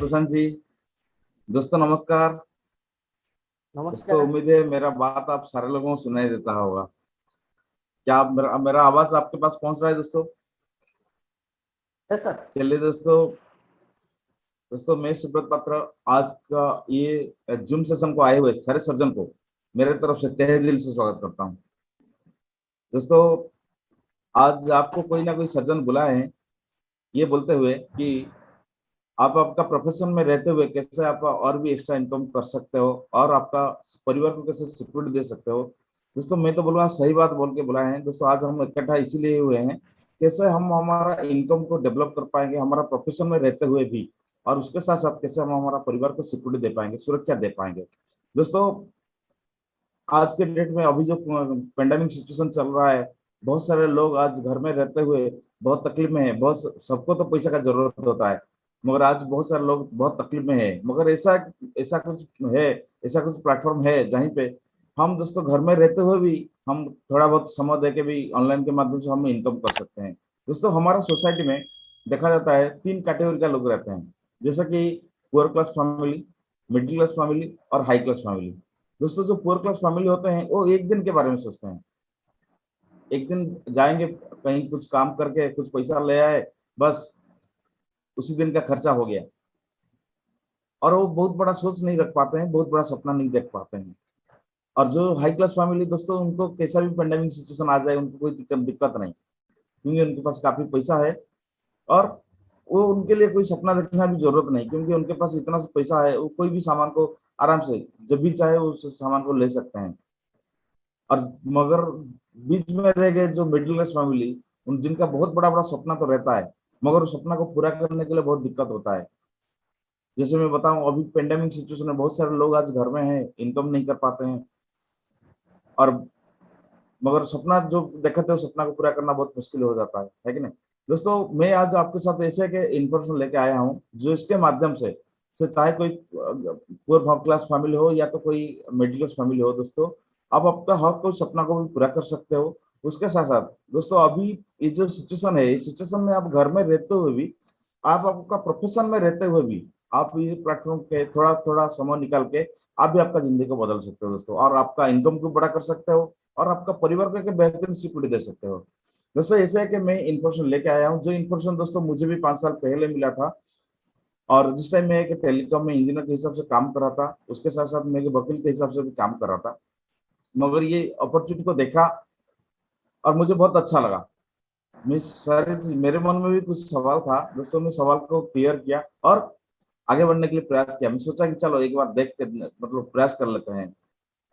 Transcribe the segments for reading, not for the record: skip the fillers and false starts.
प्रशांत जी। दोस्तों नमस्कार। दोस्तों नमस्कार। उम्मीद है मेरा बात आप सारे लोगों को सुनाई देता होगा। क्या आप मेरा मेरा आवाज आपके पास पहुंच रहा है दोस्तों? है सर। चलिए दोस्तों। दोस्तों मैं सुब्रत पात्र आज का ये जूम सेशन को आए हुए सारे सर्जन को मेरे तरफ से तहे दिल से स्वागत करता हूं। दोस्तों आज आपको कोई ना कोई सर्जन बुलाए हैं ये बोलते हुए कि आप आपका प्रोफेशन में रहते हुए कैसे आप और भी एक्स्ट्रा इनकम कर सकते हो और आपका परिवार को कैसे सिक्योरिटी दे सकते हो। दोस्तों मैं तो बोलूँगा सही बात बोल के बुलाए हैं। दोस्तों आज हम इकट्ठा इसीलिए हुए हैं कैसे हम हमारा इनकम को डेवलप कर पाएंगे हमारा प्रोफेशन में रहते हुए भी, और उसके साथ साथ कैसे हम हमारा परिवार को सिक्योरिटी दे पाएंगे, सुरक्षा दे पाएंगे। दोस्तों आज के डेट में अभी जो पेंडेमिक सिचुएशन चल रहा है, बहुत सारे लोग आज घर में रहते हुए बहुत तकलीफ में है। बहुत सबको तो पैसा का जरूरत होता है, मगर आज बहुत सारे लोग बहुत तकलीफ में है। मगर ऐसा ऐसा कुछ है, ऐसा कुछ प्लेटफॉर्म है जहीं पे हम दोस्तों घर में रहते हुए भी हम थोड़ा बहुत समय दे के भी ऑनलाइन के माध्यम से हम इनकम कर सकते हैं। दोस्तों हमारा सोसाइटी में देखा जाता है 3 कैटेगरी का लोग रहते हैं, जैसे कि poor class family, middle class family और हाई क्लास फैमिली। दोस्तों जो पुअर क्लास फैमिली होते हैं वो एक दिन के बारे में सोचते हैं। एक दिन जाएंगे कहीं कुछ काम करके कुछ पैसा ले आए, बस उसी दिन का खर्चा हो गया। और वो बहुत बड़ा सोच नहीं रख पाते हैं, बहुत बड़ा सपना नहीं देख पाते हैं। और जो हाई क्लास फैमिली दोस्तों उनको कैसा भी पेंडेमिक सिचुएशन आ जाए उनको कोई दिक्कत नहीं, क्योंकि उनके पास काफी पैसा है। और वो उनके लिए कोई सपना देखना भी जरूरत नहीं, क्योंकि उनके पास इतना पैसा है वो कोई भी सामान को आराम से जब भी चाहे उस सामान को ले सकते हैं। और मगर बीच में रह गए जो मिडिल क्लास फैमिली, उन जिनका बहुत बड़ा बड़ा सपना तो रहता है, मगर उस सपना को पूरा करने के लिए बहुत दिक्कत होता है। जैसे मैं बताऊं अभी पेंडेमिक सिचुएशन में बहुत सारे लोग आज घर में हैं, इनकम नहीं कर पाते हैं। और मगर सपना जो देखते हो सपना को पूरा करना बहुत मुश्किल हो जाता है कि नहीं। दोस्तों मैं आज आपके साथ ऐसे के इन्फॉर्मेशन लेके आया हूँ जो इसके माध्यम से चाहे कोई पुअर क्लास फैमिली हो या तो कोई मिडिल क्लास फैमिली हो, दोस्तों आप आपका हर कोई सपना को भी पूरा कर सकते हो। उसके साथ साथ दोस्तों अभी ये जो सिचुएशन है, इस सिचुएशन में आप घर में रहते हुए भी, आप आपका प्रोफेशन में रहते हुए भी, आप ये प्लेटफॉर्म पे थोड़ा थोड़ा समय निकाल के आप भी आपका जिंदगी को बदल सकते हो दोस्तों, और आपका इनकम को बड़ा कर सकते हो और आपका परिवार को एक बेहतरीन सिक्योरिटी दे सकते हो। दोस्तों ऐसे है कि मैं इन्फॉर्मेशन लेके आया हूँ जो इन्फॉर्मेशन दोस्तों मुझे भी 5 साल पहले मिला था। और जिस टाइम मैं एक टेलीकॉम में इंजीनियर के हिसाब से काम कर रहा था, उसके साथ साथ मैं एक वकील के हिसाब से भी काम कर रहा था। मगर ये अपॉर्चुनिटी को देखा और मुझे बहुत अच्छा लगा। मैं सारे मेरे मन में भी कुछ सवाल था दोस्तों, मैं सवाल को क्लियर किया और आगे बढ़ने के लिए प्रयास किया। मैं सोचा कि चलो एक बार देख के मतलब प्रयास कर लेते हैं।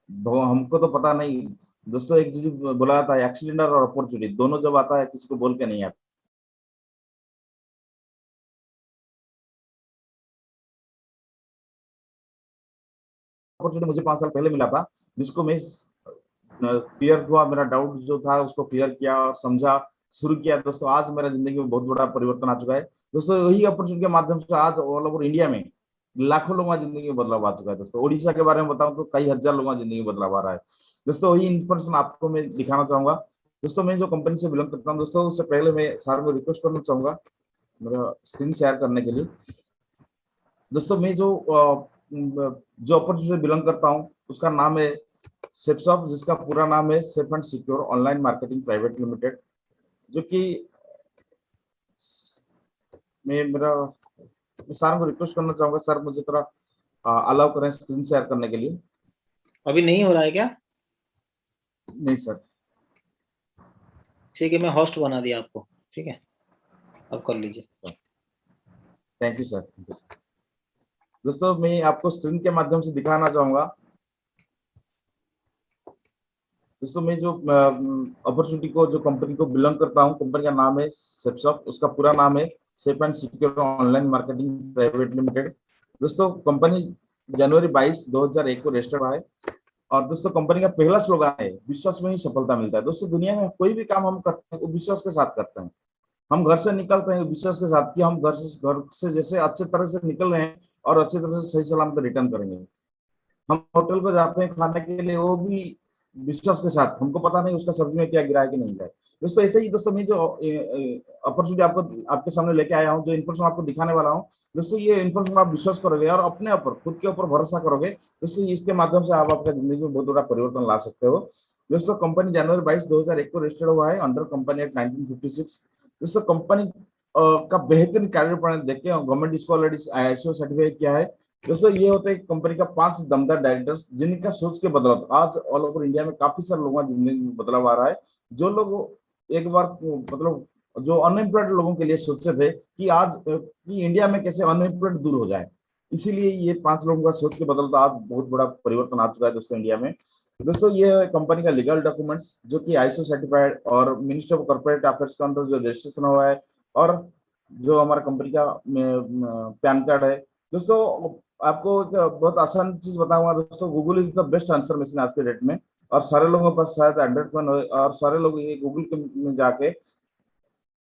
हमको तो पता नहीं दोस्तों, एक चीज बोला था एक्सीडेंट और अपॉर्चुनिटी दोनों जब आता है किसी को बोल के नहीं आता। अपॉर्चुनिटी मुझे 5 साल पहले मिला था, जिसको मैं क्लियर हुआ, मेरा डाउट जो था उसको क्लियर किया और समझा, शुरू किया। दोस्तों आज मेरा जिंदगी में बहुत बड़ा परिवर्तन आ चुका है। दोस्तों यही अपॉर्चुनिटी के माध्यम से आज ऑल ओवर इंडिया में लाखों लोगों की जिंदगी में बदलाव आ चुका है। दोस्तों उड़ीसा के बारे में बताऊं तो कई हजार लोगों की जिंदगी में बदलाव आ रहा है। दोस्तों वही इन्फॉर्मेशन आपको मैं दिखाना चाहूंगा। दोस्तों मैं जो कंपनी से बिलोंग करता हूँ दोस्तों, उससे पहले मैं सर को रिक्वेस्ट करना चाहूंगा मेरा स्क्रीन शेयर करने के लिए। दोस्तों मैं जो अपॉर्चुनिटी से बिलोंग करता हूँ उसका नाम है सेफसॉफ्ट, जिसका पूरा नाम है safe and secure online marketing private limited. जो कि मैं मेरा मैं सर को रिक्वेस्ट करना चाहूंगा, सर मुझे थोड़ा अलाउ करें स्क्रीन शेयर करने के लिए। अभी नहीं हो रहा है क्या? नहीं सर। ठीक है, मैं होस्ट बना दिया आपको। ठीक है, अब कर लीजिए। Thank you sir, thank you sir. दोस्तों मैं आपको स्क्रीन के माध्यम से दिखाना चाहूंगा। दोस्तों मैं जो अपॉर्चुनिटी को जो कंपनी को बिलोंग करता हूँ, कंपनी का नाम है सेफसॉफ्ट, उसका पूरा नाम है safe and secure online marketing private limited. दोस्तों कंपनी जनवरी 22 2001 को रजिस्टर्ड हुआ है। और दोस्तों कंपनी का पहला स्लोगन है विश्वास में ही सफलता मिलता है। दोस्तों दुनिया में कोई भी काम हम करते हैं वो विश्वास के साथ करते हैं। हम घर से निकलते हैं विश्वास के साथ कि हम घर से जैसे अच्छे तरह से निकल रहे हैं और अच्छे तरह से सही सलामत रिटर्न करेंगे। हम होटल को जाते हैं खाने के लिए, वो भी विश्वास के साथ, हमको पता नहीं उसका सब्जी में क्या गिरा है कि नहीं गिरा है। दोस्तों ऐसे ही दोस्तों मैं जो अपॉर्चुनिटी आपको आपके सामने लेके आया हूँ, जो इन्फॉर्मेशन आपको दिखाने वाला हूँ दोस्तों, ये इन्फॉर्मेशन आप विश्वास करोगे और अपने ऊपर खुद के ऊपर भरोसा करोगे दोस्तों, इसके माध्यम से आप आपका जिंदगी में बहुत बड़ा परिवर्तन ला सकते हो। दोस्तों कंपनी जनवरी 22 2001 को रजिस्टर्ड हुआ है अंडर कंपनी एक्ट 1956। दोस्तों कंपनी का बेहतरीन कार्य प्रणाली देख के गवर्नमेंट इसको ऑलरेडी आईएसओ सर्टिफाइड किया है। दोस्तों ये होते हैं कंपनी का 5 दमदार डायरेक्टर्स, जिनका सोच के बदलाव आज ऑल ओवर इंडिया में काफी सारे लोगों की जिंदगी में बदलाव आ रहा है। जो लोग एक बार मतलब जो अनएम्प्लॉयड लोगों के लिए सोचते थे कि आज कि इंडिया में कैसे अनएम्प्लॉयड दूर हो जाए, इसीलिए ये 5 लोगों का सोच के बदलता आज बहुत बड़ा परिवर्तन आ चुका है दोस्तों इंडिया में। दोस्तों ये कंपनी का लीगल डॉक्यूमेंट्स जो कि आईएसओ सर्टिफाइड और मिनिस्टर ऑफ कॉर्पोरेट अफेयर्स के अंदर जो रजिस्ट्रेशन हुआ है, और जो हमारा कंपनी का पैन कार्ड है। दोस्तों आपको एक बहुत आसान चीज बताऊंगा दोस्तों, Google is the best answer machine आज के डेट में, और सारे लोगों के पास शायद एंड्रॉइड फोन हो, और सारे लोग ये गूगल के में जाके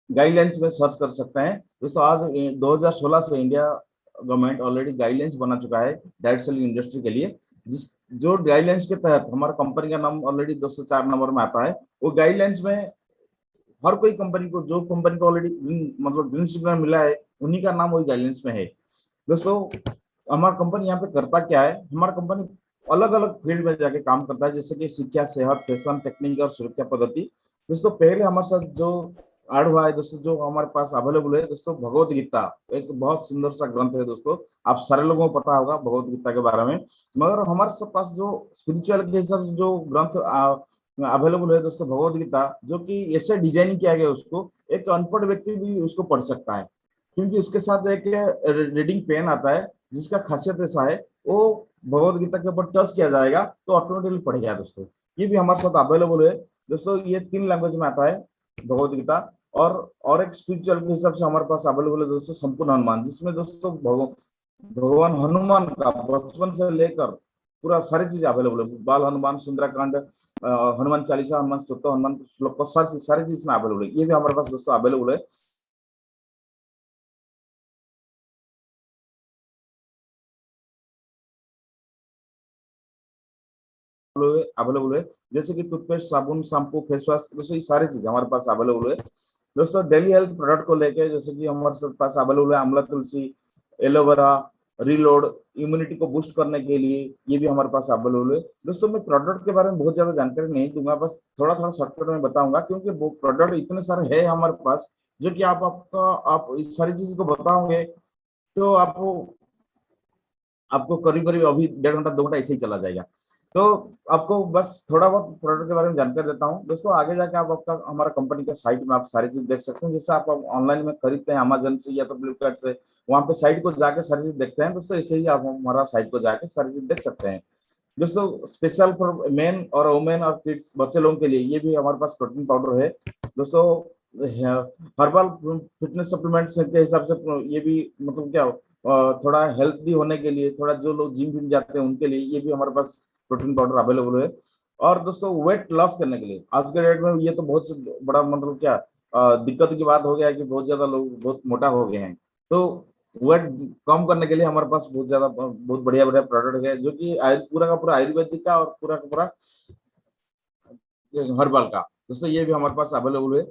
गाइडलाइंस में सर्च कर सकते हैं। दोस्तों आज 2016 से इंडिया गवर्नमेंट ऑलरेडी गाइडलाइंस बना चुका है डायरेक्ट सेलिंग इंडस्ट्री के लिए, जिस जो गाइडलाइंस के तहत हमारा कंपनी का नाम ऑलरेडी 204 नंबर में आता है। वो गाइडलाइंस में हर कोई कंपनी को, जो कंपनी को ऑलरेडी मतलब ग्रीन सिग्नल मिला है, उन्हीं का नाम वही गाइडलाइंस में है। दोस्तों हमारा कंपनी यहाँ पे करता क्या है, हमारा कंपनी अलग अलग फील्ड में जाके काम करता है, जैसे कि शिक्षा, सेहत, फैशन, टेक्निक और सुरक्षा पद्धति। दोस्तों पहले हमारे साथ जो ऐड हुआ है दोस्तों, जो हमारे पास अवेलेबल है दोस्तों, भगवत गीता एक बहुत सुंदर सा ग्रंथ है दोस्तों, आप सारे लोगों को पता होगा भगवत गीता के बारे में। मगर हमारे पास जो स्पिरिचुअल के हिसाब से जो ग्रंथ अवेलेबल है दोस्तों, भगवत गीता, जो कि ऐसे डिजाइनिंग किया गया उसको एक अनपढ़ व्यक्ति भी उसको पढ़ सकता है, क्योंकि उसके साथ एक रीडिंग पेन आता है, जिसका खासियत ऐसा है वो भगवत गीता के ऊपर टच किया जाएगा तो ऑटोमेटिकली पढ़ेगा दोस्तों। ये भी हमारे साथ अवेलेबल है दोस्तों, ये 3 लैंग्वेज में आता है भगवत गीता। और एक स्पिरिचुअल के हिसाब से हमारे पास अवेलेबल है दोस्तों संपूर्ण हनुमान, जिसमें दोस्तों भगवान हनुमान का बचपन से लेकर पूरा सारी चीज अवेलेबल है, बाल हनुमान, सुंदरकांड, हनुमान चालीसा, हनुमान स्तोत्र, हनुमान श्लोक, सारी चीज में अवेलेबल है। ये भी हमारे पास दोस्तों अवेलेबल है। अवेलेबल है, जैसे कि टूथपेस्ट, साबुन, शैम्पू, फेस वॉश, दोस्तों ये सारी चीज हमारे पास अवेलेबल है। दोस्तों डेली हेल्थ प्रोडक्ट को लेके जैसे कि हमारे पास अवेलेबल है आंवला, तुलसी, एलोवेरा, रीलोड, इम्यूनिटी को बूस्ट करने के लिए, ये भी हमारे पास अवेलेबल है। दोस्तों मैं प्रोडक्ट के बारे में बहुत ज्यादा जानकारी नहीं दूंगा, बस थोड़ा थोड़ा शॉर्टकट में बताऊंगा, क्योंकि वो प्रोडक्ट इतने सारे हैं हमारे पास, जो कि आप इस सारी चीज को बताओगे तो आपको आपको करीब करीब अभी 1.5 घंटा 2 घंटा ऐसे ही चला जाएगा। तो आपको बस थोड़ा बहुत प्रोडक्ट के बारे में जानकारी देता हूँ दोस्तों, आगे जाके आप आपका हमारा कंपनी का साइट में आप सारी चीज देख सकते हैं, जैसे आप ऑनलाइन में खरीदते हैं अमेजन से या तो फ्लिपकार्ट से, वहाँ पे साइट को जाके सारी चीज देखते हैं दोस्तों, ऐसे ही आप हमारा साइट को जाके सारी चीज देख सकते हैं। दोस्तों स्पेशल फॉर मेन और वुमेन और किड्स, बच्चे लोगों के लिए ये भी हमारे पास प्रोटीन पाउडर है दोस्तों। हर्बल फिटनेस सप्लीमेंट्स के हिसाब से ये भी मतलब क्या थोड़ा हेल्थी होने के लिए, थोड़ा जो लोग जिम विम जाते हैं उनके लिए ये भी हमारे पास प्रोटीन पाउडर अवेलेबल है। और दोस्तों वेट लॉस करने के लिए आज के डेट में ये तो बहुत बड़ा मतलब क्या दिक्कत की बात हो गया है कि बहुत ज्यादा लोग बहुत मोटा हो गए हैं, तो वेट कम करने के लिए हमारे पास बहुत बढ़िया बढ़िया प्रोडक्ट है, जो कि पूरा का पूरा आयुर्वेदिक का और पूरा का पूरा हर्बल का दोस्तों, ये भी हमारे पास अवेलेबल है।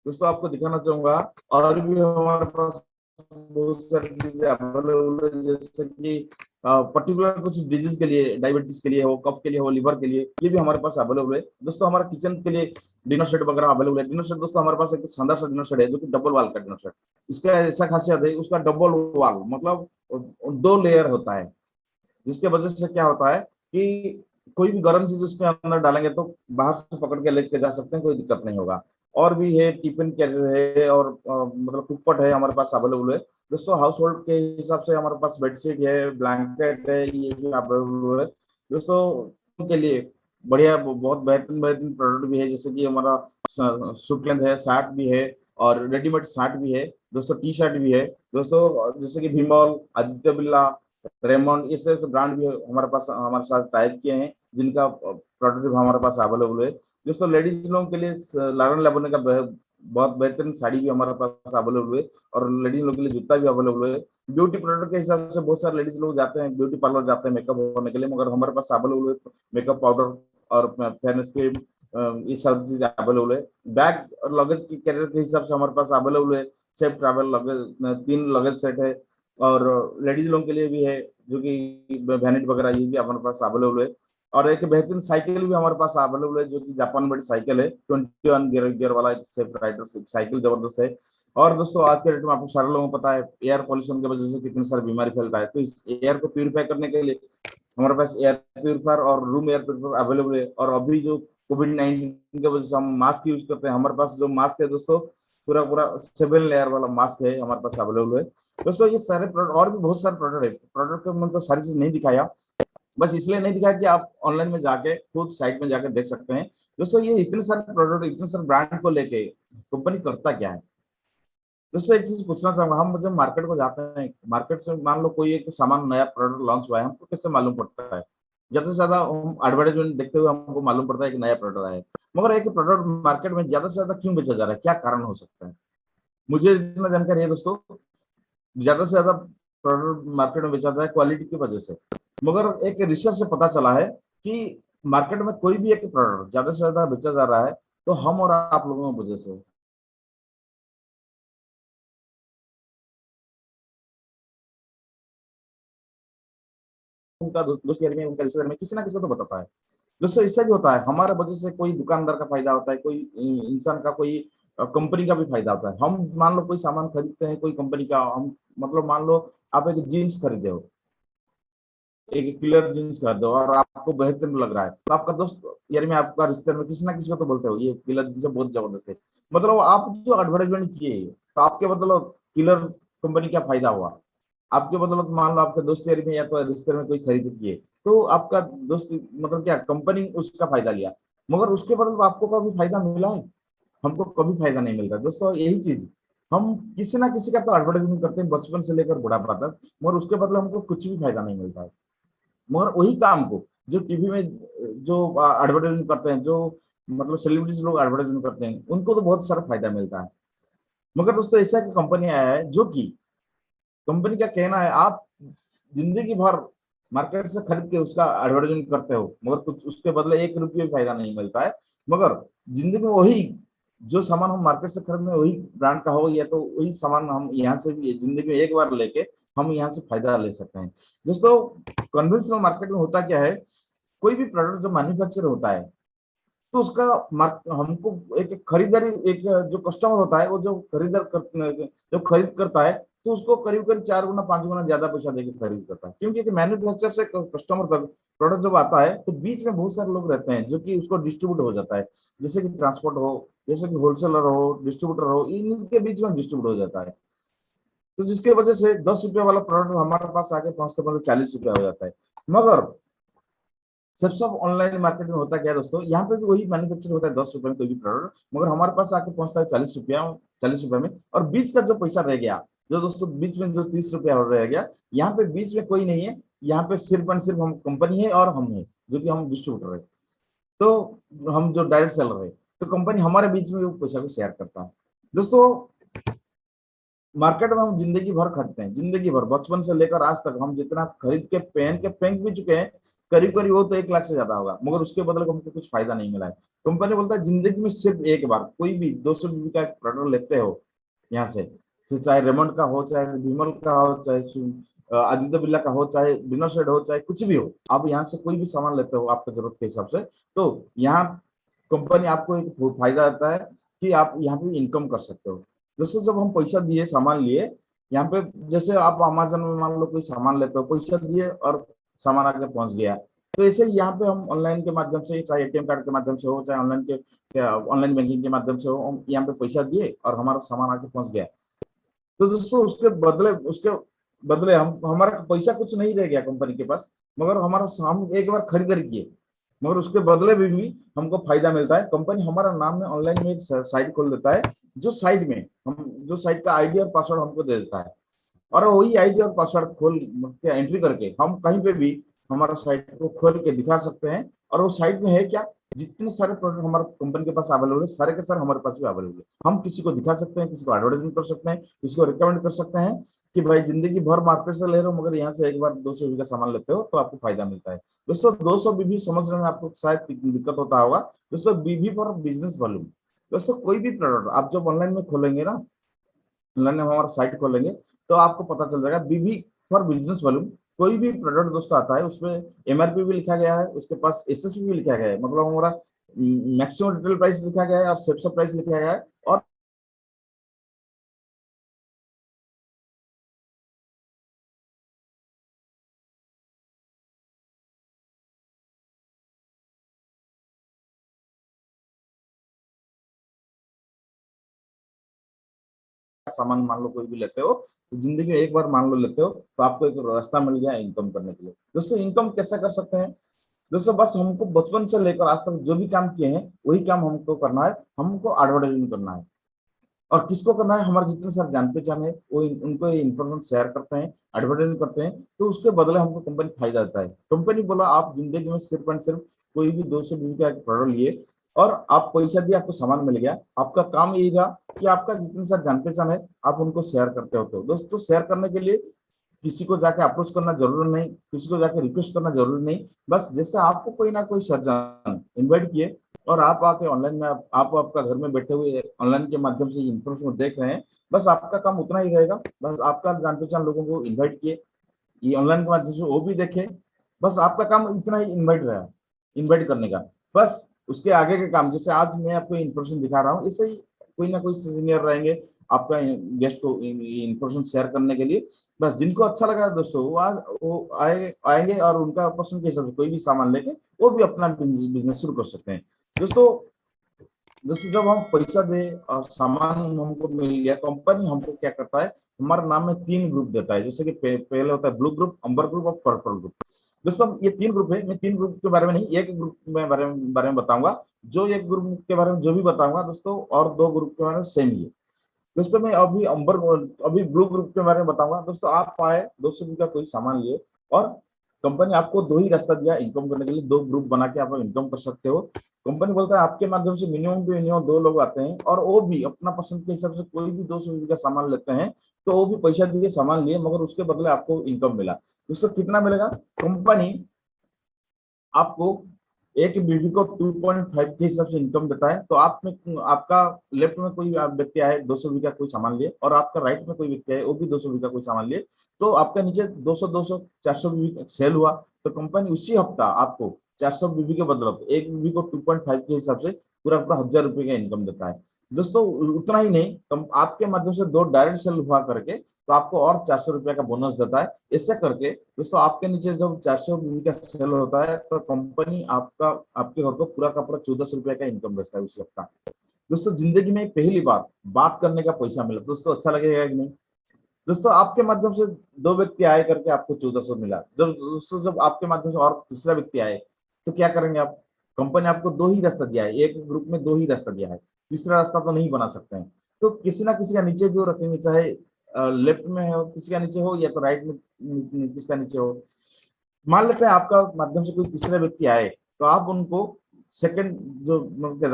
दोस्तों आपको दिखाना चाहूंगा और भी हमारे पास बहुत सारी चीजें अवेलेबल है, जैसे कि पर्टिकुलर कुछ डिजीज के लिए, डायबिटीज के लिए हो, कफ के लिए हो, लिवर के लिए, ये भी हमारे पास अवेलेबल है। दोस्तों हमारा किचन के लिए डिनर सेट वगैरह अवेलेबल है। डिनर सेट दोस्तों हमारे पास एक शानदार सा डिनर सेट है, जो कि डबल वाल का डिनर सेट। इसका ऐसा खासियत है, उसका डबल वाल मतलब 2 लेयर होता है, जिसके वजह से क्या होता है कि कोई भी गर्म चीज उसके अंदर डालेंगे तो बाहर से पकड़ के लेके जा सकते हैं, कोई दिक्कत नहीं होगा। और भी है, टिफिन कैरियर है, और मतलब कुकपट है हमारे पास अवेलेबल है। दोस्तों हाउस होल्ड के हिसाब से हमारे पास बेडशीट है, ब्लैंकेट है, ये भी अवेलेबल है। दोस्तों के लिए बढ़िया बहुत बेहतरीन बेहतरीन प्रोडक्ट भी है, जैसे कि हमारा सूट लेंथ है, शर्ट भी है, और रेडीमेड शर्ट भी है दोस्तों, टी शर्ट भी है दोस्तों, जैसे कि भीमॉल, आदित्य बिरला, रेमंड, ये सब ब्रांड भी हमारे पास हमारे साथ टाइप किए हैं, जिनका प्रोडक्ट हमारे पास अवेलेबल है। दोस्तों लेडीज लोगों के लिए लारन लेबोनी का बहुत बेहतरीन साड़ी भी हमारे पास अवेलेबल है, और लेडीज लोग के लिए जूता भी अवेलेबल है। ब्यूटी प्रोडक्ट के हिसाब से बहुत सारे लेडीज लोग जाते हैं ब्यूटी पार्लर जाते हैं मेकअप होने के लिए, मगर हमारे पास अवेलेबल है मेकअप पाउडर और फेयरनेस क्रीम, ये सब चीज अवेलेबल है। बैग और लगेज की कैरियर के हिसाब से हमारे पास अवेलेबल है safe travel luggage, 3 luggage set है, और लेडीज लोगों के लिए भी है जो कि वैनिटी वगैरह ये भी हमारे पास अवेलेबल है। और एक बेहतरीन साइकिल भी हमारे पास अवेलेबल है जो कि जापान मेड साइकिल है, 21 गियर वाला एक सेफ राइडर साइकिल जबरदस्त है। और दोस्तों आज के डेट में आपको सारे लोगों को पता है एयर पॉल्यूशन की वजह से कितनी सारी बीमारी फैलता है, तो इस एयर को प्यूरिफाई करने के लिए हमारे पास एयर प्यूरिफायर और रूम एयर प्यूरिफायर अवेलेबल है। और अभी जो कोविड-19 की वजह से हम मास्क यूज करते हैं, हमारे पास जो मास्क है दोस्तों पूरा पूरा 7 लेयर वाला मास्क है हमारे पास अवेलेबल है। दोस्तों ये सारे प्रोडक्ट और भी बहुत सारे प्रोडक्ट है, प्रोडक्ट में तो सारी चीज नहीं दिखाया, बस इसलिए नहीं दिखाया कि आप ऑनलाइन में जाके खुद साइट में जाके देख सकते हैं। दोस्तों ये इतने सारे प्रोडक्ट इतने सारे ब्रांड को लेके कंपनी करता क्या है। दोस्तों एक चीज पूछना चाहूंगा, हम जब मार्केट को जाते हैं, मार्केट से मान लो कोई एक सामान नया प्रोडक्ट लॉन्च हुआ है, हमको कैसे मालूम पड़ता है? ज्यादा से ज्यादा हम एडवर्टाइजमेंट देखते हुए हमको मालूम पड़ता है कि नया प्रोडक्ट आया है, मगर एक प्रोडक्ट मार्केट में ज्यादा से ज्यादा क्यों बेचा जा रहा है, क्या कारण हो सकता है? मुझे जितना जानकारी है दोस्तों, ज्यादा से ज्यादा प्रोडक्ट मार्केट में बेचा जाता है क्वालिटी की वजह से, मगर एक रिसर्च से पता चला है कि मार्केट में कोई भी एक प्रोडक्ट ज्यादा से ज्यादा बेचा जा रहा है तो हम और आप लोगों की वजह से। उनका दोस्त यारी में, उनका रिश्तेदार में किसी ना किसी को तो बताता है। दोस्तों इससे भी होता है हमारे वजह से कोई दुकानदार का फायदा होता है, कोई इंसान का, कोई कंपनी का भी फायदा होता है। हम मान लो कोई सामान खरीदते हैं कोई कंपनी का, हम मतलब मान लो आप एक जीन्स खरीदे हो, एक क्लियर जींस कर दो और आपको बेहतरीन लग रहा है, तो आपका दोस्त यार में आपका रिश्तेदार में किसी ना किसी को तो बोलते हो ये क्लियर जींस बहुत जबरदस्त है। मतलब आप जो एडवर्टाइजमेंट किए तो आपके मतलब क्लियर कंपनी का फायदा हुआ, आपके मतलब मान लो आपके दोस्त यारी में या तो रिश्तेदार में कोई खरीद किए तो आपका दोस्त मतलब क्या कंपनी उसका फायदा लिया, मगर उसके बदले आपको कभी फायदा मिला है? हमको कभी फायदा नहीं मिलता। दोस्तों यही चीज हम किसी ना किसी का तो एडवर्टाइजमेंट करते हैं बचपन से लेकर बुढ़ापा तक, मगर उसके बदले हमको कुछ भी फायदा नहीं मिलता है। मगर वही काम को जो टीवी में जो एडवर्टाइजमेंट करते हैं, जो मतलब सेलिब्रिटीज लोग एडवर्टाइजमेंट करते हैं, उनको तो बहुत सारा फायदा मिलता है। मगर दोस्तों ऐसा की कंपनी आया है जो कि कंपनी का कहना है आप जिंदगी भर मार्केट से खरीद के उसका एडवर्टाइजमेंट करते हो मगर कुछ उसके बदले 1 रुपये भी फायदा नहीं मिलता है, मगर जिंदगी में वही जो सामान हम मार्केट से खरीदने वही ब्रांड का हो या तो वही सामान हम यहाँ से भी जिंदगी में एक बार लेके हम यहाँ से फायदा ले सकते हैं। दोस्तों कन्वेंशनल मार्केट में होता क्या है, कोई भी प्रोडक्ट जो मैन्युफैक्चर होता है तो उसका हमको एक खरीदारी, एक जो कस्टमर होता है वो जो जो खरीद करता है तो उसको करीब करीब 4 गुना 5 गुना ज्यादा पैसा देके खरीद करता है, क्योंकि मैन्युफैक्चर से कस्टमर तक प्रोडक्ट जब आता है तो बीच में बहुत सारे लोग रहते हैं जो कि उसको डिस्ट्रीब्यूट हो जाता है, जैसे कि ट्रांसपोर्ट हो, जैसे कि होलसेलर हो, डिस्ट्रीब्यूटर हो, इनके बीच में डिस्ट्रीब्यूट हो जाता है। तो जिसके वजह से 10 रुपये वाला प्रोडक्ट हमारे पास आके पहुंचते पहुंचते 40 रुपया हो जाता है। मगर सब ऑनलाइन मार्केट में होता क्या है दोस्तों, यहाँ पे भी वही मैन्युफैक्चर होता है 10 रुपए में कोई भी प्रोडक्ट, मगर हमारे पास आके पहुंचता है 40 रुपया, 40 रुपए में, और बीच का जो पैसा रह गया, जो दोस्तों बीच में जो 30 रुपया रह गया, यहाँ पे बीच में कोई नहीं है, यहाँ पे सिर्फ एंड सिर्फ हम कंपनी है और हम है जो कि हम डिस्ट्रीब्यूटर है, तो हम जो डायरेक्ट सेलर है, तो कंपनी हमारे बीच में वो पैसा को शेयर करता है। दोस्तों मार्केट में हम जिंदगी भर खरीदते हैं, जिंदगी भर बचपन से लेकर आज तक हम जितना खरीद के पहन के फेंक भी चुके हैं, करीब करीब वो तो 1 लाख से ज्यादा होगा, मगर उसके बदले हमको कुछ फायदा नहीं मिला है। कंपनी बोलता है जिंदगी में सिर्फ एक बार कोई भी 200 का प्रोडक्ट लेते हो यहाँ से, तो चाहे रेमंड का हो, चाहे विमल का हो, चाहे आदित्य बिरला का हो, चाहे डिनर सेट हो, चाहे कुछ भी हो, आप यहाँ से कोई भी सामान लेते हो आपकी जरूरत के हिसाब से, तो यहाँ कंपनी आपको एक फायदा आता है कि आप यहाँ पे इनकम कर सकते हो। दोस्तों जब हम पैसा दिए सामान लिए, यहाँ पे जैसे आप अमेजन में मान लो कोई सामान लेते हो, पैसा दिए और सामान आके पहुंच गया, तो ऐसे ही यहाँ पे हम ऑनलाइन के माध्यम से, चाहे एटीएम कार्ड के माध्यम से हो, चाहे ऑनलाइन बैंकिंग के माध्यम से हो, हम यहाँ पे पैसा दिए और हमारा सामान आके पहुंच गया, तो दोस्तों उसके बदले हम हमारा पैसा कुछ नहीं रह गया कंपनी के पास, मगर हमारा हम एक बार खरीदारी किए, मगर उसके बदले भी हमको फायदा मिलता है। कंपनी हमारा नाम में ऑनलाइन में एक साइट खोल देता है, जो साइट में हम जो साइट का आईडी और पासवर्ड हमको दे देता है, और वही आईडी और पासवर्ड खोल के एंट्री करके हम कहीं पे भी हमारा साइट को खोल के दिखा सकते हैं, और वो साइट में है क्या, जितने सारे प्रोडक्ट हमारे कंपनी के पास अवेलेबल है, सारे के सारे हमारे पास भी अवेलेबल है। हम किसी को दिखा सकते हैं, किसी को एडवर्टाइजमेंट कर सकते हैं, किसी को रिकमेंड कर सकते हैं कि भाई जिंदगी भर मार्केट से ले रहे हो, मगर यहाँ से एक बार 200 बीबी का सामान लेते हो तो आपको फायदा मिलता है। दोस्तों 200 बीबी समझने में आपको शायद दिक्कत होता होगा। दोस्तों बीबी फॉर बिजनेस वॉल्यूम। दोस्तों कोई भी प्रोडक्ट आप जब ऑनलाइन में खोलेंगे ना, ऑनलाइन में हमारा साइट खोलेंगे, तो आपको पता चल जाएगा बीबी फॉर बिजनेस वॉल्यूम। कोई भी प्रोडक्ट दोस्तों आता है उसमें एमआरपी भी लिखा गया है, उसके पास एसएसपी भी लिखा गया है, मतलब हमारा मैक्सिमम रिटेल प्राइस लिखा गया है और सेप्स प्राइस लिखा गया है। और सामान मान लो कोई भी लेते हो, तो जिंदगी में एक बार मान लो लेते हो, तो आपको एक रास्ता मिल गया इनकम करने के लिए। दोस्तों इनकम कैसे कर सकते हैं? दोस्तों बस हमको बचपन से लेकर आज तक जो भी काम किए हैं वही काम हमको करना है। हमको एडवर्टाइजमेंट करना है। और किसको करना है? हमारे जितने सारे जान पहचान है वो उनको ये इन्फॉर्मेशन शेयर करते हैं, एडवर्टाइजमेंट करते हैं, तो उसके बदले हमको कंपनी फायदा देता है। कंपनी बोला आप जिंदगी में सिर्फ एंड सिर्फ कोई भी 200 बीबी का प्रोडक्ट लिए और आप पैसा दिए, आपको सामान मिल गया। आपका काम यही रहा कि आपका जितने सारे जान पहचान है आप उनको शेयर करते होते हो। दोस्तों शेयर करने के लिए किसी को जाके अप्रोच करना जरूरी नहीं, किसी को जाके रिक्वेस्ट करना जरूरी नहीं। बस जैसे आपको कोई ना कोई सर्जन इन्वाइट किए और आप आके ऑनलाइन में आप आपका घर में बैठे हुए ऑनलाइन के माध्यम से इन्फॉर्मेशन देख रहे हैं, बस आपका काम उतना ही रहेगा। बस आपका जान पहचान लोगों को इन्वाइट किए, ये ऑनलाइन के माध्यम से वो भी देखे, बस आपका काम इतना ही इन्वाइट रहा, इन्वाइट करने का। बस उसके आगे के काम, जैसे आज मैं आपको इन्फॉर्मेशन दिखा रहा हूँ, इससे ही कोई ना कोई सीनियर रहेंगे आपका गेस्ट को इन्फॉर्मेशन शेयर करने के लिए। बस जिनको अच्छा लगा दोस्तों वो आएंगे और उनका पसंद के हिसाब से कोई भी सामान लेके वो भी अपना बिजनेस शुरू कर सकते हैं। दोस्तों दोस्तों जब हम पैसा दे और सामान हमको मिल गया, कंपनी हमको क्या करता है, हमारे नाम में 3 ग्रुप देता है। जैसे कि पहले होता है ब्लू ग्रुप, अंबर ग्रुप और पर्पल ग्रुप। दोस्तों ये 3 ग्रुप है। मैं 3 ग्रुप के बारे में नहीं, एक ग्रुप में बारे में बताऊंगा। जो एक ग्रुप के बारे में जो भी बताऊंगा दोस्तों, और 2 ग्रुप के बारे में सेम ही है। दोस्तों मैं अभी ब्लू ग्रुप के बारे में बताऊंगा। दोस्तों आप आए 200 का कोई सामान लिए और कंपनी आपको 2 ही रास्ता दिया इनकम करने के लिए, 2 ग्रुप बना के आप इनकम कर सकते हो। कंपनी बोलता है आपके माध्यम से मिनिमम टू मिनिमम 2 लोग आते हैं और वो भी अपना पसंद के हिसाब से कोई भी 200 का सामान लेते हैं, तो वो भी पैसा दिए सामान लिए, मगर उसके बदले आपको इनकम मिला। दोस्तों कितना मिलेगा? कंपनी आपको एक बीवी को 2.5 के हिसाब से इनकम देता है। तो आप में आपका लेफ्ट में कोई व्यक्ति आए 200 का कोई सामान लिए और आपका राइट में कोई व्यक्ति आए वो भी 200 का कोई सामान लिए, तो आपका नीचे 200 400 बीवी सेल हुआ। तो कंपनी उसी हफ्ता आपको 400 बीवी के बदले एक बीवी को 2.5 के हिसाब से पूरा पूरा 1000 रुपए का इनकम देता है। दोस्तों उतना ही नहीं, आपके माध्यम से 2 डायरेक्ट सेल हुआ करके तो आपको और 400 रुपया का बोनस देता है। ऐसा करके दोस्तों आपके नीचे जब 400 का सेल होता है तो कंपनी आपके घर को पूरा का पूरा 1400 रुपया का इनकम देता है उसी हफ्ता। दोस्तों जिंदगी में पहली बार बात करने का पैसा मिला, दोस्तों अच्छा लगेगा कि नहीं? दोस्तों आपके माध्यम से 2 व्यक्ति आए करके आपको 1400 मिला। जब दोस्तों जब आपके माध्यम से और तीसरा व्यक्ति आए तो क्या करेंगे आप? कंपनी आपको 2 ही रास्ता दिया है, एक ग्रुप में 2 ही रास्ता दिया है, तीसरा रास्ता तो नहीं बना सकते हैं। तो किसी ना किसी का नीचे जो रखेंगे, चाहे लेफ्ट में हो किसी का नीचे हो या तो राइट में किसी का नीचे हो। मान लेते हैं आपका माध्यम से कोई तीसरा व्यक्ति आए, तो आप उनको सेकंड जो मतलब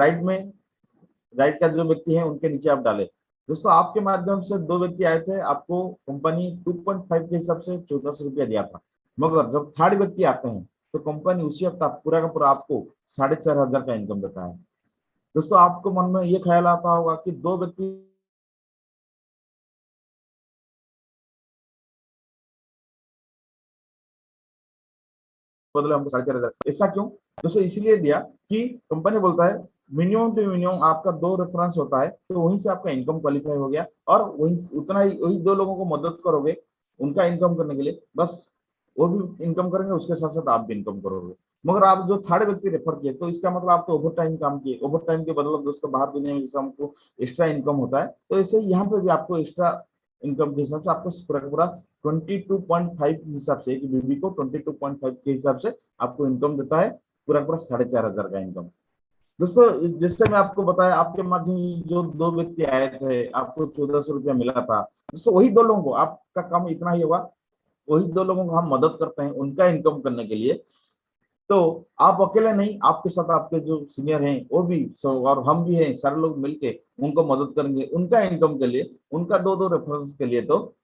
राइट का जो व्यक्ति है उनके नीचे आप डाले। दोस्तों आपके माध्यम से 2 व्यक्ति आए थे, आपको कंपनी 2.5 के हिसाब से 1400 रुपया दिया था, मगर जब थर्ड व्यक्ति आते हैं तो कंपनी उसी हफ्ता पूरा का पूरा आपको 4500 का इनकम देता है। दोस्तों आपको मन में ये ख्याल आता होगा कि 2 व्यक्ति बदले हमको 4500, ऐसा क्यों? दोस्तों इसलिए दिया कि कंपनी बोलता है मिनिमम टू मिनिमम आपका 2 रेफरेंस होता है, तो वहीं से आपका इनकम क्वालिफाई हो गया और वही उतना ही वही 2 लोगों को मदद करोगे उनका इनकम करने के लिए, बस वो भी इनकम करेंगे उसके साथ साथ आप भी इनकम करोगे। मगर आप जो थर्ड व्यक्ति रेफर किए तो इसका मतलब आप तो ओवर टाइम काम किए, ओवर टाइम के बदले दोस्तों बाहर दुनिया में जैसे हमको एक्स्ट्रा इनकम होता है, तो ऐसे यहाँ पे भी आपको एक्स्ट्रा इनकम के हिसाब से आपको पूरा पूरा 22.5 के हिसाब से, एक बीबी को 22.5 के हिसाब से आपको इनकम देता है, पूरा पूरा 4500 का इनकम। दोस्तों जैसे मैं आपको बताया आपके माध्यम से जो 2 व्यक्ति आए थे आपको 1400 रुपया मिला था। दोस्तों वही 2 लोगों को, आपका काम इतना ही होगा, वही 2 लोगों को हम मदद करते हैं उनका इनकम करने के लिए। तो आप अकेले नहीं, आपके साथ आपके जो सीनियर हैं वो भी और हम भी हैं, सारे लोग मिलके उनको मदद करेंगे उनका इनकम के लिए, उनका दो दो रेफरेंस के लिए। तो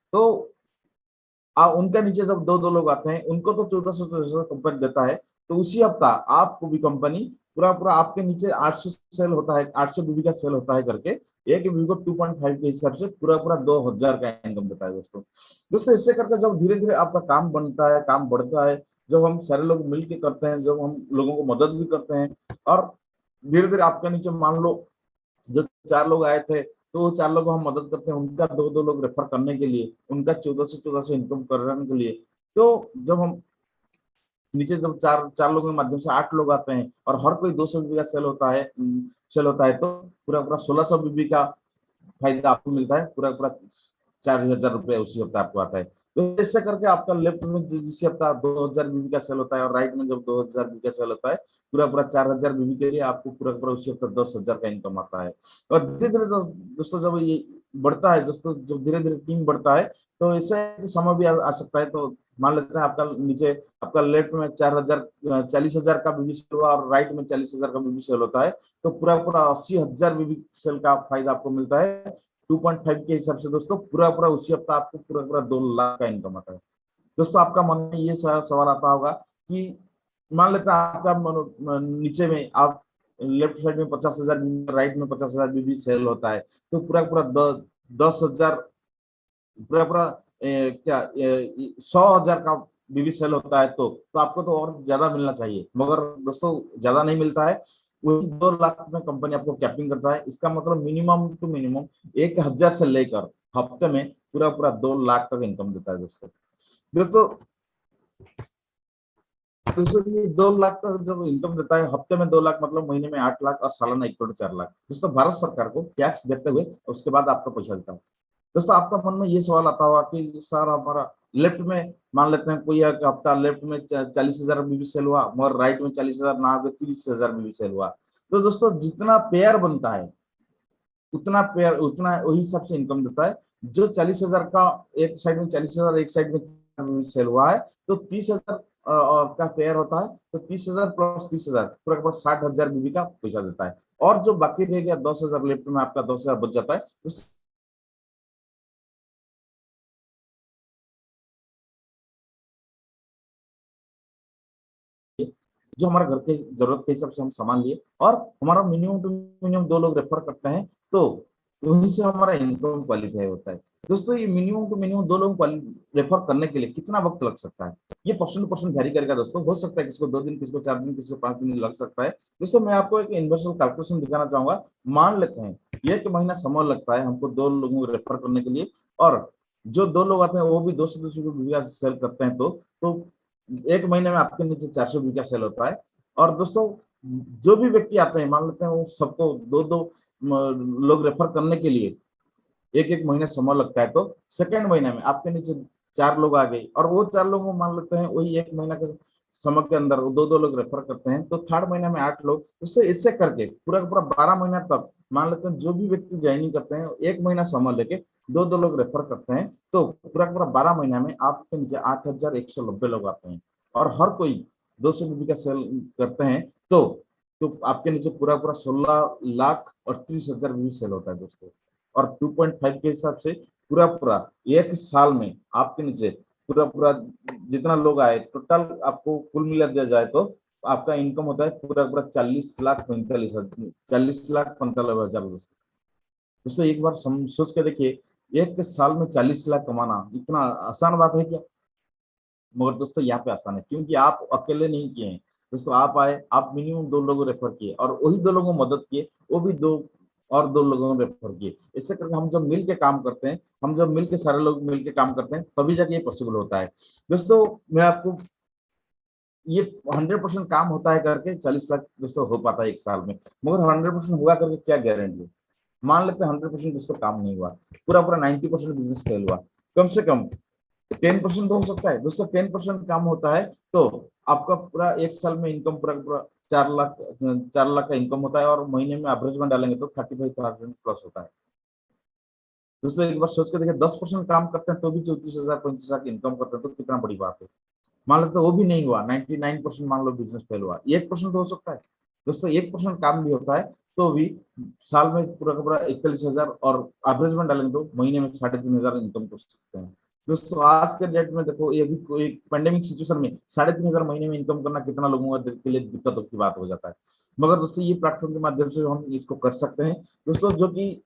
उनके नीचे जब दो दो लोग आते हैं उनको तो 1400 कंपनी देता है। तो उसी हफ्ता आपको भी कंपनी पूरा पूरा आपके नीचे 800 सेल होता है, 800 बीबी का सेल होता है करके, एक बीबी को 2.5 के हिसाब से पूरा पूरा 2000 का इनकम देता है दोस्तों। दोस्तों इससे करके जब धीरे धीरे आपका काम बनता है, काम बढ़ता है, जब हम सारे लोग मिलके करते हैं, जब हम लोगों को मदद भी करते हैं, और धीरे धीरे आपके नीचे मान लो जो 4 लोग आए थे, तो वो 4 लोग को हम मदद करते हैं उनका दो दो लोग रेफर करने के लिए, उनका 1400 इनकम करने के लिए। तो जब हम नीचे जब चार चार लोगों के माध्यम से 8 लोग आते हैं और हर कोई 200 बीबी का सेल होता है, तो पूरा पूरा 1600 बीबी का फायदा आपको मिलता है, पूरा पूरा 4000 रुपये उसी हफ्ते आपको आता है। तो ऐसे करके आपका लेफ्ट में जिस हफ्ता 2000 बीबी का सेल होता है और राइट में जब 2000 बीबी का सेल होता है, पूरा पूरा 4000 बीबी के लिए आपको पूरा पूरा उसी हफ्ता 10,000 का इनकम आता है। और धीरे धीरे दोस्तों जब ये बढ़ता है दोस्तों, जब धीरे धीरे टीम बढ़ता है, तो ऐसे समय भी आ सकता है। तो मान लेते हैं आपका नीचे आपका लेफ्ट में 4000 40,000 का बीबी सेल हुआ और राइट में 40,000 का बीबी सेल होता है, तो पूरा पूरा 80,000 बीबी सेल का फायदा आपको मिलता है 2.5 के हिसाब से दोस्तों। पूरा पूरा उसी हफ्ता आपको पूरा पूरा 2 लाख का इनकम आता है। दोस्तों आपका मन में ये सवाल आता होगा कि मान लेते हैं आपका नीचे में आप लेफ्ट साइड में 50,000 बीबी, राइट में 50,000 बीबी सेल होता है, तो पूरा पूरा 10,000 पूरा पूरा क्या 100,000 का बीबी सेल होता है, तो आपको तो और ज्यादा मिलना चाहिए, मगर दोस्तों ज्यादा नहीं मिलता है। वही 2 लाख में कंपनी आपको कैपिंग करता है। इसका मतलब मिनिमम टू मिनिमम 1,000 से लेकर हफ्ते में पूरा पूरा 2 लाख तक इनकम देता है दोस्तों। दोस्तों दोस्तों ये 2 लाख का जब इनकम देता है, हफ्ते में 2 लाख मतलब महीने में 8 लाख और सालाना 1,4,00,000 दोस्तों, भारत सरकार को टैक्स देते हुए उसके बाद आपका पैसा देता है। दोस्तों आपका मन में ये सवाल आता होगा कि सर हमारा लेफ्ट में मान लेते हैं कोई एक हफ्ता लेफ्ट में 40,000 बीबी सेल हुआ, मगर राइट में 40,000 ना आगे 30,000 बीबी सेल हुआ। तो दोस्तों जितना पेयर बनता है उतना पेयर उतना वही हिसाब से इनकम देता है। जो 40,000 का एक साइड में 40,000 एक साइड में सेल हुआ है, तो 30,000 का पेयर होता है, तो 30,000 प्लस 30,000 पूरा 60,000 बीबी का पैसा देता है। और जो बाकी रह गया 10,000 लेफ्ट में आपका 10,000 बच जाता है, जो हमारे घर के जरूरत के हिसाब से हम सामान लिए और हमारा मिनिमम टू मिनिमम 2 लोग रेफर करते हैं, तो वहीं से हमारा इनकम क्वालिफाई होता है। दोस्तों ये मिनिमम टू मिनिमम 2 लोग रेफर करने के लिए कितना वक्त लग सकता है, ये पर्सन टू पर्सन वैरी करेगा दोस्तों। हो सकता है किसी को 2 दिन, किसी को 4 दिन, किसी को 5 दिन लग सकता है। दोस्तों मैं आपको एक इन्वर्सल कैलकुलेशन दिखाना चाहूंगा। मान लेते हैं 1 महीना समय लगता है हमको 2 लोगों को रेफर करने के लिए, और जो 2 लोग आते हैं वो भी 200 सेल करते हैं, तो 1 महीने में आपके नीचे 400 बीघा सेल होता है। और दोस्तों जो भी व्यक्ति आते हैं मान लेते हैं वो सबको दो दो लोग रेफर करने के लिए एक एक महीने समय लगता है, तो सेकेंड महीने में आपके नीचे 4 लोग आ गए और वो 4 लोगों को मान लेते हैं वही 1 महीना के समय के अंदर वो दो दो लोग रेफर करते हैं, तो थर्ड महीने में 8 लोग। दोस्तों इससे करके पूरा पूरा 12 महीना तक मान लेते हैं जो भी व्यक्ति ज्वाइनिंग करते हैं 1 महीना समय लेके दो दो लोग रेफर करते हैं, तो पूरा पूरा 12 महीना में आपके नीचे 8,190 लोग आते हैं और हर कोई 200 बीबी का सेल करते हैं, तो आपके नीचे पूरा पूरा 16,38,000 बीबी सेल होता है दोस्तों। और 2.5 के हिसाब से पूरा पूरा एक साल में आपके नीचे पूरा पूरा जितना लोग आए टोटल आपको कुल मिला दिया जाए तो आपका इनकम होता है पूरा पूरा 40,45,000 दोस्तों। एक बार सोच के देखिए, एक साल में 40 लाख कमाना इतना आसान बात है क्या? मगर दोस्तों यहाँ पे आसान है क्योंकि आप अकेले नहीं किए हैं दोस्तों। आप आए, आप मिनिमम 2 लोगों रेफर किए और वही 2 लोगों को मदद किए, वो भी और 2 लोगों को रेफर किए। इससे करके हम जब मिल के काम करते हैं, हम जब मिल के सारे लोग मिल के काम करते हैं, तभी जाके ये पॉसिबल होता है दोस्तों। मैं आपको ये 100% काम होता है करके 40 लाख दोस्तों हो पाता है एक साल में, मगर 100% हुआ करके क्या गारंटी है? मान लेते हैं 100% दोस्तों काम नहीं हुआ, पूरा पूरा 90% बिजनेस फेल हुआ, कम से कम 10% तो हो सकता है दोस्तों। 10% काम होता है तो आपका पूरा एक साल में इनकम पूरा पूरा 4 लाख 4 लाख का इनकम होता है, और महीने में एवरेज में डालेंगे तो 35,000 प्लस होता है दोस्तों। एक बार सोच के देखिए 10% काम करते हैं तो भी 34,000 35,000 की इनकम करते हैं, तो कितना बड़ी बात है। मान लेते वो भी नहीं हुआ, 99% मान लो बिजनेस फेल हुआ, 1% हो सकता है दोस्तों, 1% काम भी होता है, तो भी साल में पूरा का पूरा 41,000 और एवरेज में डालेंगे तो महीने में 3,500 इनकम कर सकते हैं दोस्तों। आज के डेट में देखो, ये भी कोई पेंडेमिक सिचुएशन में 3,500 महीने में इनकम करना कितना लोगों के लिए दिक्कतों की बात हो जाता है, मगर दोस्तों ये प्लेटफॉर्म के माध्यम से हम इसको कर सकते हैं दोस्तों। जो कि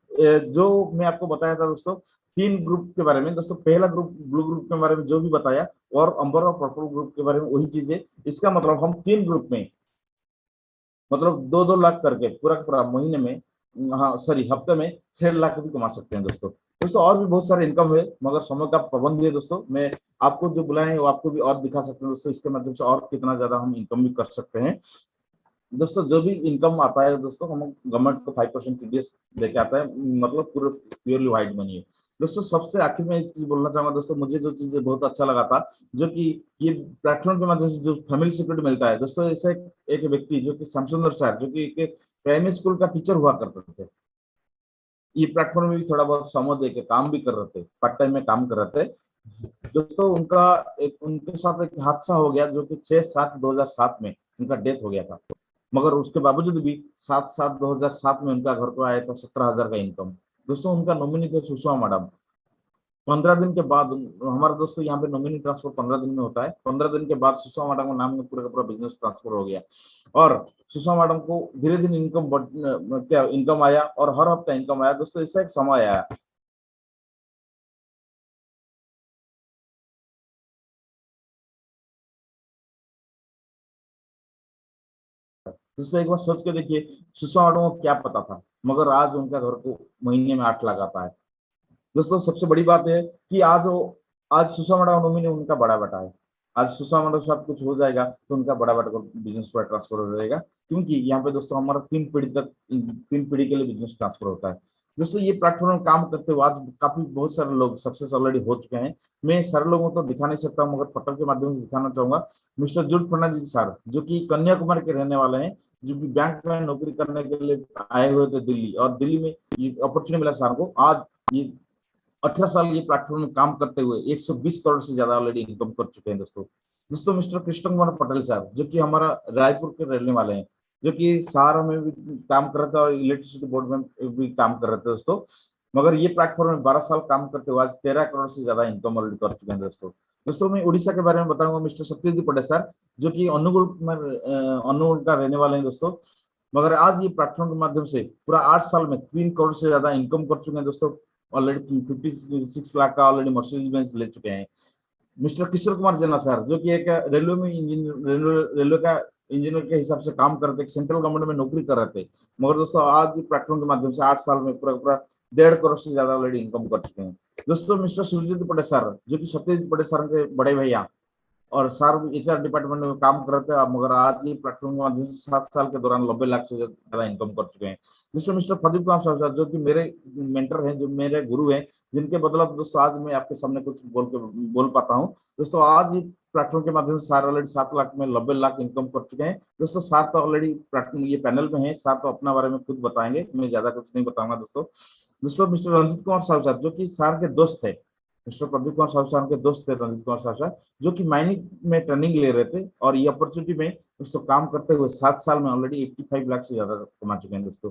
जो मैं आपको बताया था दोस्तों, 3 ग्रुप के बारे में दोस्तों, पहला ग्रुप ब्लू ग्रुप के बारे में जो भी बताया, और अंबर और पर्पल ग्रुप के बारे में वही चीजें। इसका मतलब हम 3 ग्रुप में, मतलब 2-2 लाख करके पूरा का पूरा महीने में, हाँ सॉरी हफ्ते में 6 लाख भी कमा सकते हैं दोस्तों। दोस्तों और भी बहुत सारे इनकम है, मगर समय का पाबंदी है दोस्तों। मैं आपको जो बुलाए वो आपको भी और दिखा सकते हैं दोस्तों, इसके माध्यम से और कितना ज्यादा हम इनकम भी कर सकते हैं दोस्तों। जो भी इनकम आता है दोस्तों, हम गवर्नमेंट को 5% टीडीएस लेके आता है, मतलब पूरे प्योरली व्हाइट मनी है दोस्तों। सबसे आखिर में एक चीज बोलना चाहूंगा दोस्तों, मुझे जो चीज बहुत अच्छा लगा था, जो कि ये प्लेटफॉर्म के माध्यम से जो फैमिली सिक्योरिटी मिलता है दोस्तों। ऐसे एक व्यक्ति जो कि श्यामसुंदर सर, जो कि एक प्राइमरी स्कूल का टीचर हुआ करते थे, ये प्लेटफॉर्म में भी थोड़ा बहुत समय दे के काम भी कर रहे थे, पार्ट टाइम में काम कर रहे थे दोस्तों। उनका उनके साथ एक हादसा हो गया, जो कि 6/7/2007 में उनका डेथ हो गया था, मगर उसके बावजूद भी 7/7/2007 में उनका घर को आया था 17,000 का इनकम दोस्तों। उनका नॉमिनी थे सुषमा मैडम। 15 दिन के बाद हमारे दोस्तों यहाँ पे नॉमिनी ट्रांसफर 15 दिन में होता है, 15 दिन के बाद सुषमा मैडम के नाम में पूरा का पूरा बिजनेस ट्रांसफर हो गया, और सुषमा मैडम को धीरे धीरे इनकम क्या इनकम आया, और हर हफ्ता इनकम आया दोस्तों। ऐसा एक समय आया दोस्तों, एक बार सोच के देखिए, सुषमा मैडम को क्या पता था, मगर आज उनका घर को महीने में 8 लाख आता है दोस्तों। सबसे बड़ी बात है कि आज सुषमा मैडम नॉमिनी उनका बड़ा बेटा है। आज सुषमा मैडम के साथ कुछ हो जाएगा तो उनका बड़ा बेटा को बिजनेस पर ट्रांसफर हो जाएगा, क्योंकि यहाँ पे दोस्तों हमारा 3 पीढ़ी तक, 3 पीढ़ी के लिए बिजनेस ट्रांसफर होता है दोस्तों। ये प्लेटफॉर्म में काम करते हुए आज काफी बहुत सारे लोग सक्सेस ऑलरेडी हो चुके हैं। मैं सारे लोगों को दिखा नहीं सकता, मगर पटल के माध्यम से दिखाना चाहूंगा। मिस्टर जुल फर्नांडिस सर, जो कि कन्याकुमारी के रहने वाले हैं, जो कि बैंक में नौकरी करने के लिए आए हुए थे दिल्ली, और दिल्ली में ये अपॉर्चुनिटी मिला सर को। आज ये 18 साल ये प्लेटफॉर्म में काम करते हुए 120 करोड़ से ज्यादा ऑलरेडी इनकम कर चुके हैं दोस्तों। दोस्तों मिस्टर कृष्ण कुमार पटेल साहब, जो कि हमारा रायपुर के रहने वाले हैं, जो कि सहारा में भी काम कर रहे थे और इलेक्ट्रिसिटी बोर्ड में भी काम कर रहे थे दोस्तों, मगर ये प्लेटफॉर्म में 12 साल काम करते हुए आज 13 करोड़ से ज्यादा इनकम ऑलरेडी कर चुके हैं दोस्तों। दोस्तों मैं उड़ीसा के बारे में बताऊंगा, मिस्टर सत्यजीत पटेल सर, जो कि अनुगुल में अनुगुल का रहने वाले हैं दोस्तों, मगर आज ये प्लेटफॉर्म के माध्यम से पूरा 8 साल में 3 करोड़ से ज्यादा इनकम कर चुके हैं दोस्तों। ऑलरेडी 56 लाख का ऑलरेडी मर्सिडीज बेंज ले चुके हैं। मिस्टर किशोर कुमार जेना सर, जो कि एक रेलवे में इंजीनियर, रेलवे का इंजीनियर के हिसाब से काम करते, सेंट्रल गवर्नमेंट में नौकरी कर रहे थे, मगर दोस्तों आज प्लेटफॉर्म के माध्यम से 8 साल में पूरा पूरा 1.5 करोड़ से ज्यादा ऑलरेडी इनकम कर चुके हैं दोस्तों। मिस्टर सुरजीत पटेल सर, जो कि सत्यजीत पटेल सर के बड़े भैया, और सर एचआर डिपार्टमेंट में काम कर रहे थे, मगर आज ये प्लेटफॉर्म के माध्यम से 7 साल के दौरान 90 लाख से ज्यादा इनकम कर चुके हैं दोस्तों। मिस्टर प्रदीप कुमार साहब, जो कि मेरे मेंटर हैं, जो मेरे गुरु हैं, जिनके बदौलत दोस्तों आज मैं आपके सामने कुछ बोल पाता हूँ दोस्तों। आज ये प्लेटफॉर्म के माध्यम से सर ऑलरेडी 7 लाख में 90 लाख इनकम कर चुके हैं दोस्तों। सर तो ऑलरेडी प्लेटफॉर्म ये पैनल में है, सर तो अपने बारे में खुद बताएंगे, मैं ज्यादा कुछ नहीं बताऊंगा दोस्तों। दोस्तों मिस्टर रंजित कुमार साहब, जो कि सर के दोस्त थे, मिस्टर प्रदीप कुमार साहब के दोस्त थे रंजित कुमार साहब, जो कि माइनिंग में ट्रेनिंग ले रहे थे, और ये अपॉर्चुनिटी में दोस्तों काम करते हुए 7 साल में ऑलरेडी 85 लाख से ज्यादा कमा चुके हैं दोस्तों।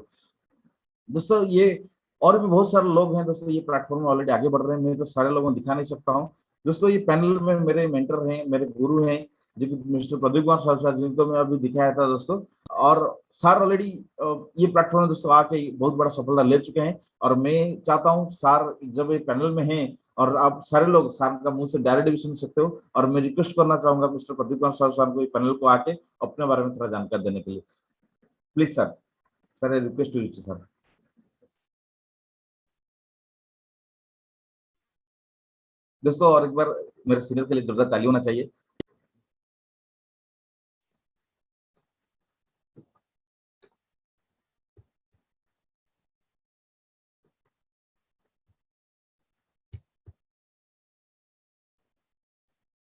दोस्तों ये और भी बहुत सारे लोग हैं दोस्तों, ये प्लेटफॉर्म में ऑलरेडी आगे बढ़ रहे हैं, मैं तो सारे लोगों को दिखा नहीं सकता हूँ दोस्तों। ये पैनल में मेरे मेंटर हैं, मेरे गुरु हैं, जो कि मिस्टर प्रदीप कुमार साहब, जिनको मैं अभी दिखाया था दोस्तों। और सर ऑलरेडी ये प्लेटफॉर्म दोस्तों आके बहुत बड़ा सफलता ले चुके हैं, और मैं चाहता हूँ सर जब ये पैनल में हैं, और आप सारे लोग सर का मुंह से डायरेक्ट भी सुन सकते हो, और मैं रिक्वेस्ट करना चाहूंगा मिस्टर प्रदीप कुमार साहब सर को, पैनल को आके अपने बारे में थोड़ा जानकारी देने के लिए, please sir. Sir request to you sir. दोस्तों और एक बार मेरे सीनियर के लिए जोरदार ताली होना चाहिए।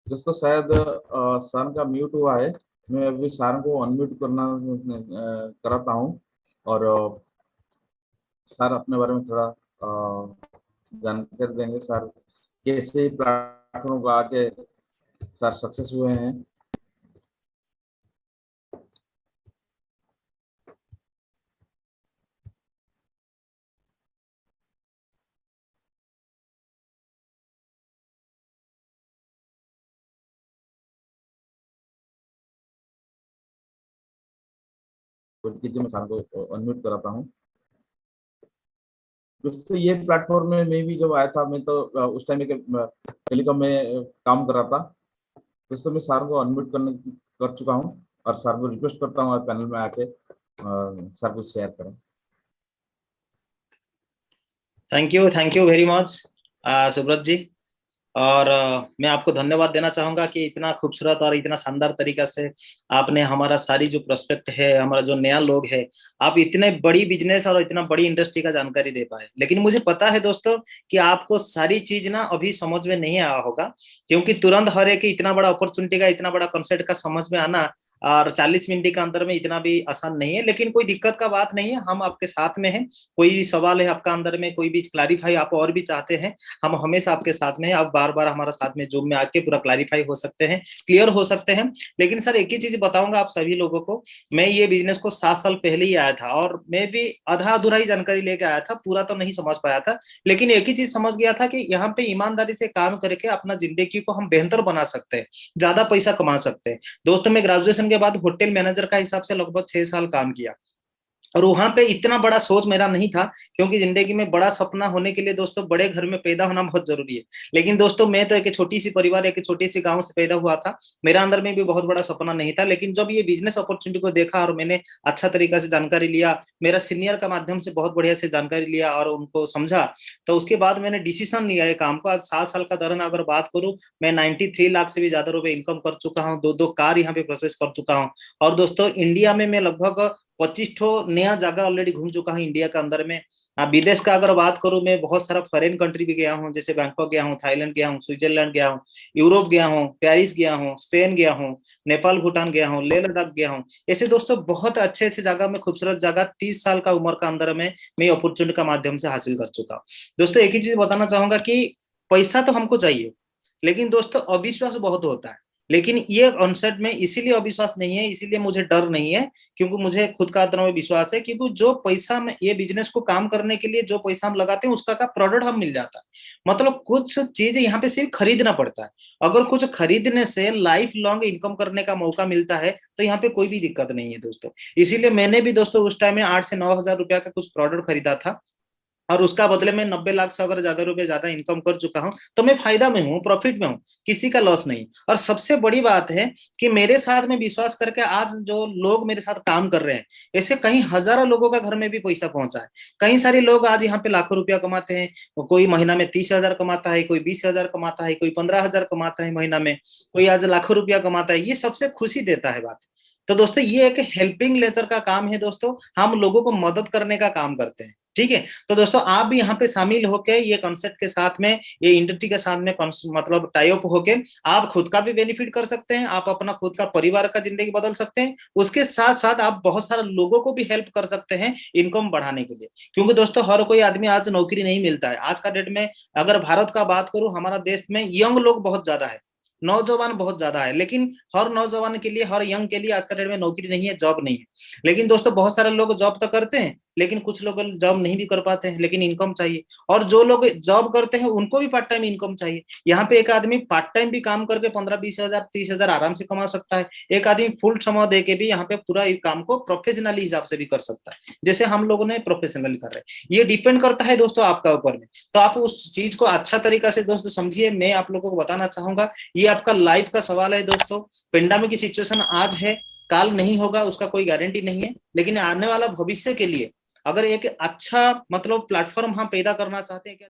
दोस्तों शायद सर का म्यूट हुआ है, मैं अभी सर को अनम्यूट करना कराता हूँ, और सर अपने बारे में थोड़ा जानकारी देंगे, सर कैसे प्लेटफॉर्म को आके सर सक्सेस हुए हैं। वेट कीजिए, मैं सर को अनम्यूट कराता हूँ। दोस्तों ये प्लेटफॉर्म में मैं भी जब आया था, मैं तो उस टाइम एक टेलीकॉम में काम कर रहा था। दोस्तों मैं सर को अनम्यूट कर चुका हूँ और सर को रिक्वेस्ट करता हूँ पैनल में आके सर को शेयर करें। Thank you very much Subrata ji. और मैं आपको धन्यवाद देना चाहूंगा कि इतना खूबसूरत और इतना शानदार तरीका से आपने हमारा सारी जो प्रोस्पेक्ट है, हमारा जो नया लोग है, आप इतने बड़ी बिजनेस और इतना बड़ी इंडस्ट्री का जानकारी दे पाए। लेकिन मुझे पता है दोस्तों कि आपको सारी चीज ना अभी समझ में नहीं आया होगा, क्योंकि तुरंत हर एक इतना बड़ा अपॉर्चुनिटी का, इतना बड़ा कॉन्सेप्ट का समझ में आना और 40 मिनट के अंदर में इतना भी आसान नहीं है। लेकिन कोई दिक्कत का बात नहीं है, हम आपके साथ में हैं। कोई भी सवाल है आपका अंदर में, कोई भी क्लैरिफाई आप और भी चाहते हैं, हम हमेशा आपके साथ में हैं। आप बार बार हमारा साथ में जूम में आके पूरा क्लैरिफाई हो सकते हैं, क्लियर हो सकते हैं। लेकिन सर एक ही चीज बताऊंगा आप सभी लोगों को, मैं ये बिजनेस को 7 साल पहले ही आया था और मैं भी आधा अधूरा ही जानकारी लेके आया था, पूरा तो नहीं समझ पाया था। लेकिन एक ही चीज समझ गया था कि यहाँ पे ईमानदारी से काम करके अपना जिंदगी को हम बेहतर बना सकते हैं, ज्यादा पैसा कमा सकते हैं। दोस्तों मैं ग्रेजुएशन के बाद होटल मैनेजर का हिसाब से लगभग 6 साल काम किया, और वहां पे इतना बड़ा सोच मेरा नहीं था, क्योंकि जिंदगी में बड़ा सपना होने के लिए दोस्तों बड़े घर में पैदा होना बहुत जरूरी है। लेकिन दोस्तों मैं तो एक छोटी सी परिवार, एक छोटी सी गांव से पैदा हुआ था, मेरा अंदर में भी बहुत बड़ा सपना नहीं था। लेकिन जब ये बिजनेस अपॉर्चुनिटी को देखा और मैंने अच्छा तरीका से जानकारी लिया, मेरा सीनियर का माध्यम से बहुत बढ़िया से जानकारी लिया और उनको समझा, तो उसके बाद मैंने डिसीजन लिया है काम को। आज 7 साल का दौरान अगर बात करूं, मैं 93 लाख से भी ज्यादा रुपए इनकम कर चुका हूँ, दो दो कार यहाँ पे प्रोसेस कर चुका हूँ। और दोस्तों इंडिया में मैं लगभग 25 ठो नया जगह ऑलरेडी घूम चुका हूँ इंडिया के अंदर में। विदेश का अगर बात करूं, मैं बहुत सारा फॉरेन कंट्री भी गया हूँ, जैसे बैंकॉक गया हूँ, थाईलैंड गया हूँ, स्विट्जरलैंड गया हूँ, यूरोप गया हूँ, पेरिस गया हूँ, स्पेन गया हूँ, नेपाल भूटान गया हूँ, लेह लद्दाख गया हूँ। ऐसे दोस्तों बहुत अच्छे अच्छे जगह में, खूबसूरत जगह 30 साल का उम्र का अंदर में मैं अपॉर्चुनिटी का माध्यम से हासिल कर चुका हूँ। दोस्तों एक ही चीज बताना चाहूंगा कि पैसा तो हमको चाहिए, लेकिन दोस्तों अविश्वास बहुत होता है। लेकिन ये कॉन्सेप्ट में इसीलिए अविश्वास नहीं है, इसीलिए मुझे डर नहीं है, क्योंकि मुझे खुद का अंदर में विश्वास है। क्योंकि जो पैसा में ये बिजनेस को काम करने के लिए जो पैसा हम लगाते हैं, उसका का प्रोडक्ट हम मिल जाता है। मतलब कुछ चीज यहाँ पे सिर्फ खरीदना पड़ता है। अगर कुछ खरीदने से लाइफ लॉन्ग इनकम करने का मौका मिलता है, तो यहाँ पे कोई भी दिक्कत नहीं है दोस्तों। इसीलिए मैंने भी दोस्तों उस टाइम में 8 से 9 हजार रुपया का कुछ प्रोडक्ट खरीदा था, और उसका बदले में 90 लाख से अगर ज्यादा रुपए ज्यादा इनकम कर चुका हूं, तो मैं फायदा में हूँ, प्रॉफिट में हूँ, किसी का लॉस नहीं। और सबसे बड़ी बात है कि मेरे साथ में विश्वास करके आज जो लोग मेरे साथ काम कर रहे हैं, ऐसे कई हजारों लोगों का घर में भी पैसा पहुंचा है। कई सारे लोग आज यहाँ पे लाखों रुपया कमाते हैं, कोई महीना में 30 हजार कमाता है, कोई 20 हजार कमाता है, कोई 15 हजार कमाता है महीना में, कोई आज लाखों रुपया कमाता है। ये सबसे खुशी देता है बात। तो दोस्तों ये एक हेल्पिंग नेचर का काम है दोस्तों, हम लोगों को मदद करने का काम करते हैं। ठीक है, तो दोस्तों आप भी यहाँ पे शामिल होके ये कॉन्सेप्ट के साथ में, ये इंडस्ट्री के साथ में मतलब टाई अप होके आप खुद का भी बेनिफिट कर सकते हैं, आप अपना खुद का परिवार का जिंदगी बदल सकते हैं, उसके साथ साथ आप बहुत सारे लोगों को भी हेल्प कर सकते हैं इनकम बढ़ाने के लिए। क्योंकि दोस्तों हर कोई आदमी आज नौकरी नहीं मिलता है। आज का डेट में अगर भारत का बात करूं, हमारा देश में यंग लोग बहुत ज्यादा है, नौजवान बहुत ज्यादा है, लेकिन हर नौजवान के लिए, हर यंग के लिए आज का डेट में नौकरी नहीं है, जॉब नहीं है। लेकिन दोस्तों बहुत सारे लोग जॉब तो करते हैं, लेकिन कुछ लोग जॉब नहीं भी कर पाते हैं, लेकिन इनकम चाहिए। और जो लोग जॉब करते हैं उनको भी पार्ट टाइम इनकम चाहिए। यहाँ पे एक आदमी पार्ट टाइम भी काम करके 15-20 हजार 30 हजार आराम से कमा सकता है। एक आदमी फुल समय दे के भी यहाँ पे पूरा काम को प्रोफेशनली हिसाब से भी कर सकता है, जैसे हम लोगों ने प्रोफेशनली कर रहे हैं। ये डिपेंड करता है दोस्तों आपका ऊपर में। तो आप उस चीज को अच्छा तरीका से दोस्तों समझिए। मैं आप लोगों को बताना चाहूंगा, ये आपका लाइफ का सवाल है दोस्तों। पेंडेमिक की सिचुएशन आज है, काल नहीं होगा, उसका कोई गारंटी नहीं है। लेकिन आने वाला भविष्य के लिए अगर एक अच्छा मतलब प्लेटफॉर्म हम पैदा करना चाहते हैं क्या